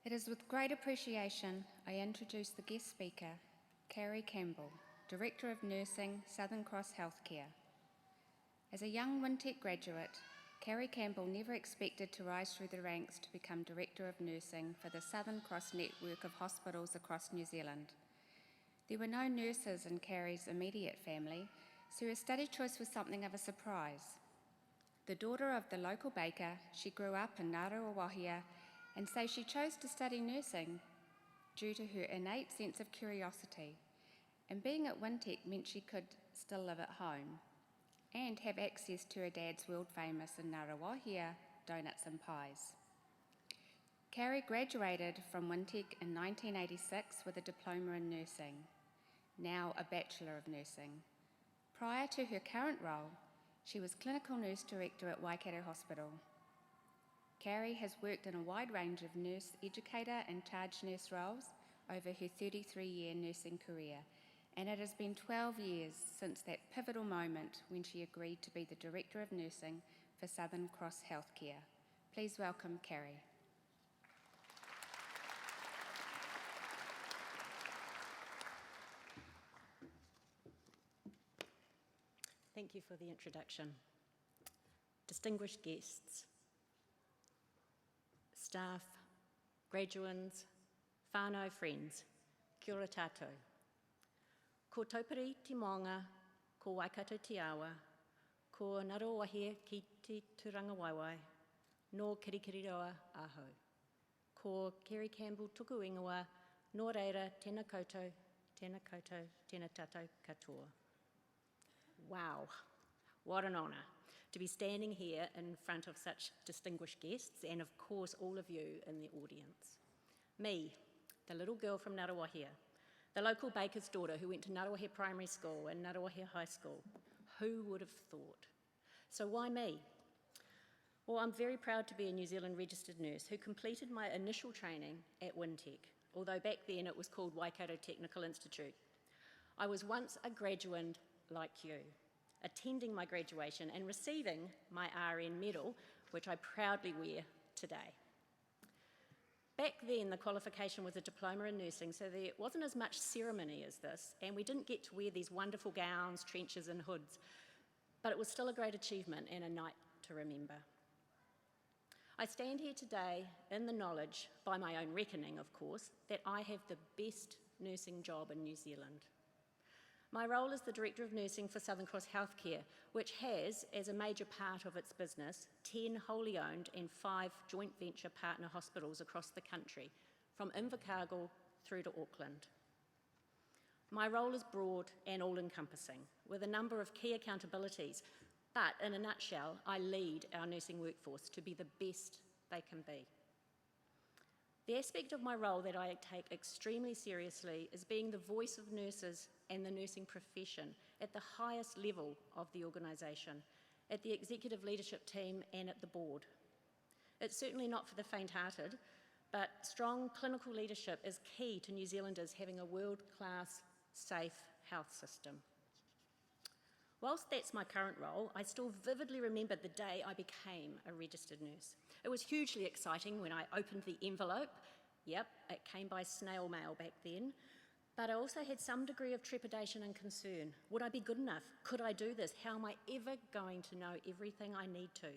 It is with great appreciation I introduce the guest speaker, Carey Campbell, Director of Nursing, Southern Cross Healthcare. As a young WINTEC graduate, Carey Campbell never expected to rise through the ranks to become Director of Nursing for the Southern Cross network of hospitals across New Zealand. There were no nurses in Carey's immediate family, so her study choice was something of a surprise. The daughter of the local baker, she grew up in Ngaruawahia, and so she chose to study nursing due to her innate sense of curiosity. And being at WINTEC meant she could still live at home and have access to her dad's world-famous in Ngaruawahia donuts and pies. Carey graduated from WINTEC in 1986 with a diploma in nursing, now a Bachelor of Nursing. Prior to her current role, she was Clinical Nurse Director at Waikato Hospital. Carey has worked in a wide range of nurse educator and charge nurse roles over her 33-year nursing career, and it has been 12 years since that pivotal moment when she agreed to be the Director of Nursing for Southern Cross Healthcare. Please welcome Carey. Thank you for the introduction. Distinguished guests, staff, graduands, whānau friends, kia ora tātou. Ko Taupiri te Maunga, ko Waikato te Awa, ko Ngaruawahia ki te Turanga Waiwai, no Kirikiriroa Aho. Ko Carey Campbell tuku ingoa, no reira tēnā koutou, tēnā tātou katoa. Wow, what an honour to be standing here in front of such distinguished guests and of course all of you in the audience. Me, the little girl from Ngaruawahia, the local baker's daughter who went to Ngaruawahia Primary School and Ngaruawahia High School. Who would have thought? So why me? Well, I'm very proud to be a New Zealand registered nurse who completed my initial training at WINTEC, although back then it was called Waikato Technical Institute. I was once a graduand like you, attending my graduation and receiving my RN medal, which I proudly wear today. Back then, the qualification was a diploma in nursing, so there wasn't as much ceremony as this, and we didn't get to wear these wonderful gowns, trenches and hoods, but it was still a great achievement and a night to remember. I stand here today in the knowledge, by my own reckoning of course, that I have the best nursing job in New Zealand. My role is the Director of Nursing for Southern Cross Healthcare, which has, as a major part of its business, 10 wholly owned and 5 joint venture partner hospitals across the country, from Invercargill through to Auckland. My role is broad and all-encompassing, with a number of key accountabilities, but in a nutshell, I lead our nursing workforce to be the best they can be. The aspect of my role that I take extremely seriously is being the voice of nurses and the nursing profession at the highest level of the organisation, at the executive leadership team and at the board. It's certainly not for the faint-hearted, but strong clinical leadership is key to New Zealanders having a world-class, safe health system. Whilst that's my current role, I still vividly remember the day I became a registered nurse. It was hugely exciting when I opened the envelope. Yep, it came by snail mail back then. But I also had some degree of trepidation and concern. Would I be good enough? Could I do this? How am I ever going to know everything I need to?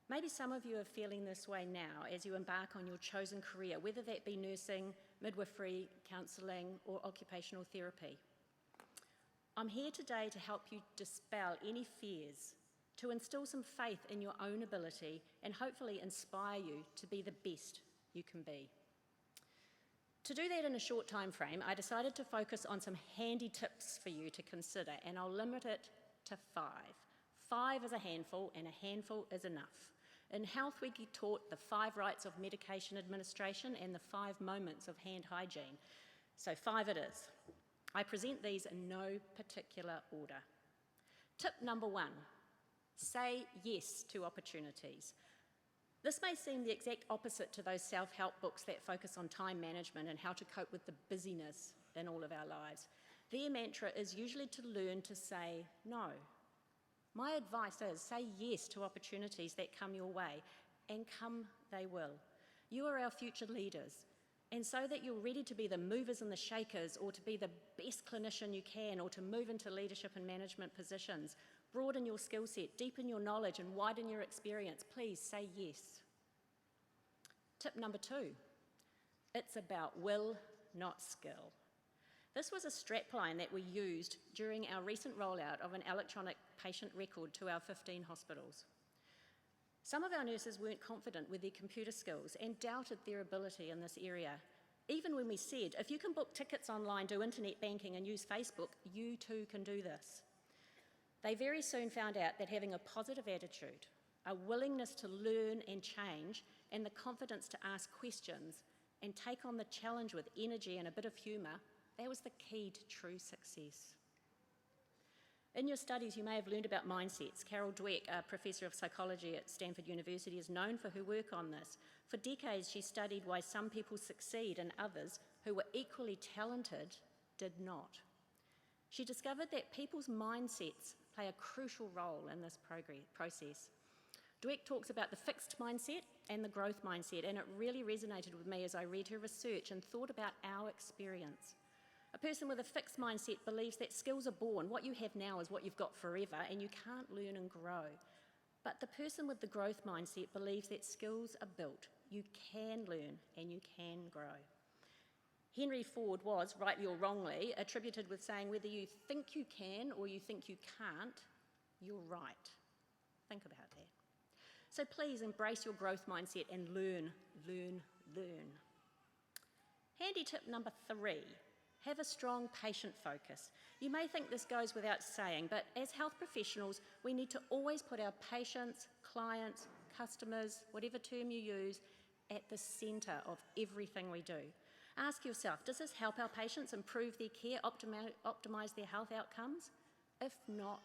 Maybe some of you are feeling this way now as you embark on your chosen career, whether that be nursing, midwifery, counselling, or occupational therapy. I'm here today to help you dispel any fears, to instil some faith in your own ability, and hopefully inspire you to be the best you can be. To do that in a short time frame, I decided to focus on some handy tips for you to consider, and I'll limit it to 5. 5 is a handful, and a handful is enough. In health, we get taught the 5 rights of medication administration and the 5 moments of hand hygiene. So 5 it is. I present these in no particular order. Tip number 1, say yes to opportunities. This may seem the exact opposite to those self-help books that focus on time management and how to cope with the busyness in all of our lives. Their mantra is usually to learn to say no. My advice is say yes to opportunities that come your way, and come they will. You are our future leaders. And so that you're ready to be the movers and the shakers, or to be the best clinician you can, or to move into leadership and management positions, broaden your skill set, deepen your knowledge, and widen your experience, please say yes. Tip number 2, it's about will, not skill. This was a strapline that we used during our recent rollout of an electronic patient record to our 15 hospitals. Some of our nurses weren't confident with their computer skills and doubted their ability in this area, even when we said, if you can book tickets online, do internet banking and use Facebook, you too can do this. They very soon found out that having a positive attitude, a willingness to learn and change, and the confidence to ask questions and take on the challenge with energy and a bit of humour, that was the key to true success. In your studies, you may have learned about mindsets. Carol Dweck, a professor of psychology at Stanford University, is known for her work on this. For decades, she studied why some people succeed and others, who were equally talented, did not. She discovered that people's mindsets play a crucial role in this process. Dweck talks about the fixed mindset and the growth mindset, and it really resonated with me as I read her research and thought about our experience. A person with a fixed mindset believes that skills are born. What you have now is what you've got forever, and you can't learn and grow. But the person with the growth mindset believes that skills are built. You can learn and you can grow. Henry Ford was, rightly or wrongly, attributed with saying, whether you think you can or you think you can't, you're right. Think about that. So please embrace your growth mindset and learn, learn, learn. Handy tip number 3. Have a strong patient focus. You may think this goes without saying, but as health professionals, we need to always put our patients, clients, customers, whatever term you use, at the centre of everything we do. Ask yourself, does this help our patients improve their care, optimise their health outcomes? If not,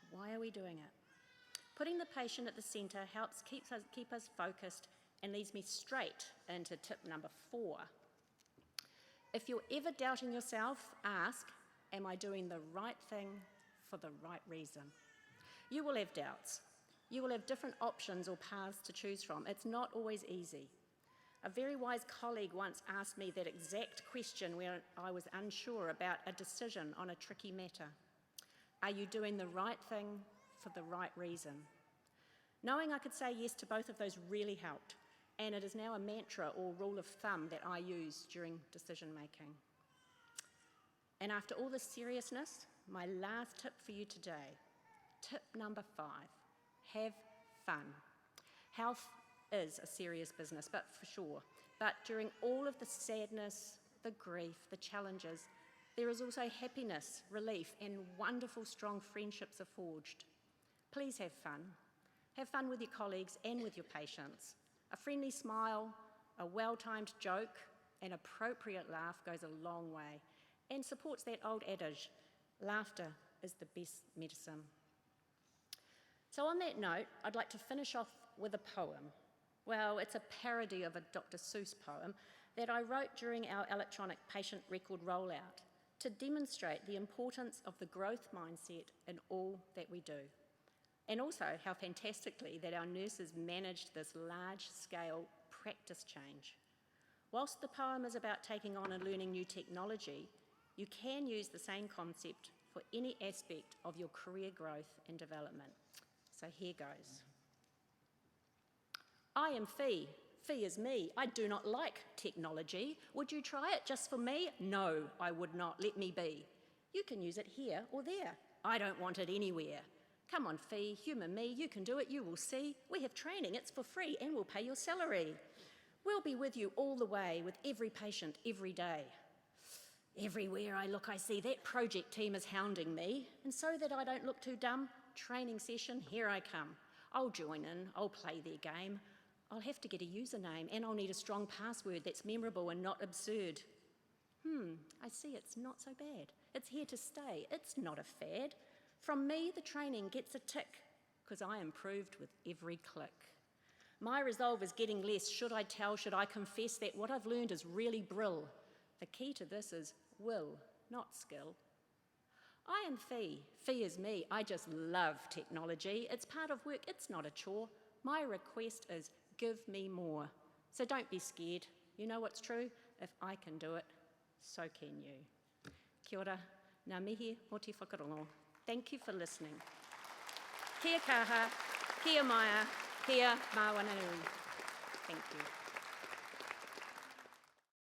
why are we doing it? Putting the patient at the centre helps keep us focused and leads me straight into tip number 4. If you're ever doubting yourself, ask, am I doing the right thing for the right reason? You will have doubts. You will have different options or paths to choose from. It's not always easy. A very wise colleague once asked me that exact question where I was unsure about a decision on a tricky matter. Are you doing the right thing for the right reason? Knowing I could say yes to both of those really helped. And it is now a mantra or rule of thumb that I use during decision making. And after all this seriousness, my last tip for you today, tip number 5, have fun. Health is a serious business, but for sure. But during all of the sadness, the grief, the challenges, there is also happiness, relief, and wonderful strong friendships are forged. Please have fun. Have fun with your colleagues and with your patients. A friendly smile, a well-timed joke, an appropriate laugh goes a long way and supports that old adage, laughter is the best medicine. So on that note, I'd like to finish off with a poem. Well, it's a parody of a Dr. Seuss poem that I wrote during our electronic patient record rollout to demonstrate the importance of the growth mindset in all that we do. And also how fantastically that our nurses managed this large-scale practice change. Whilst the poem is about taking on and learning new technology, you can use the same concept for any aspect of your career growth and development. So here goes. I am Fee. Fee is me. I do not like technology. Would you try it just for me? No, I would not. Let me be. You can use it here or there. I don't want it anywhere. Come on, Fee, humour me, you can do it, you will see. We have training, it's for free, and we'll pay your salary. We'll be with you all the way, with every patient, every day. Everywhere I look, I see that project team is hounding me, and so that I don't look too dumb, training session, here I come. I'll join in, I'll play their game. I'll have to get a username, and I'll need a strong password that's memorable and not absurd. I see it's not so bad. It's here to stay, it's not a fad. From me, the training gets a tick, because I improved with every click. My resolve is getting less. Should I tell, should I confess that what I've learned is really brill? The key to this is will, not skill. I am Fee. Fee is me. I just love technology. It's part of work. It's not a chore. My request is give me more. So don't be scared. You know what's true? If I can do it, so can you. Kia ora, ngā mihi o te whakarongo. Thank you for listening. Kia kaha, kia maia, kia mawananui. Thank you.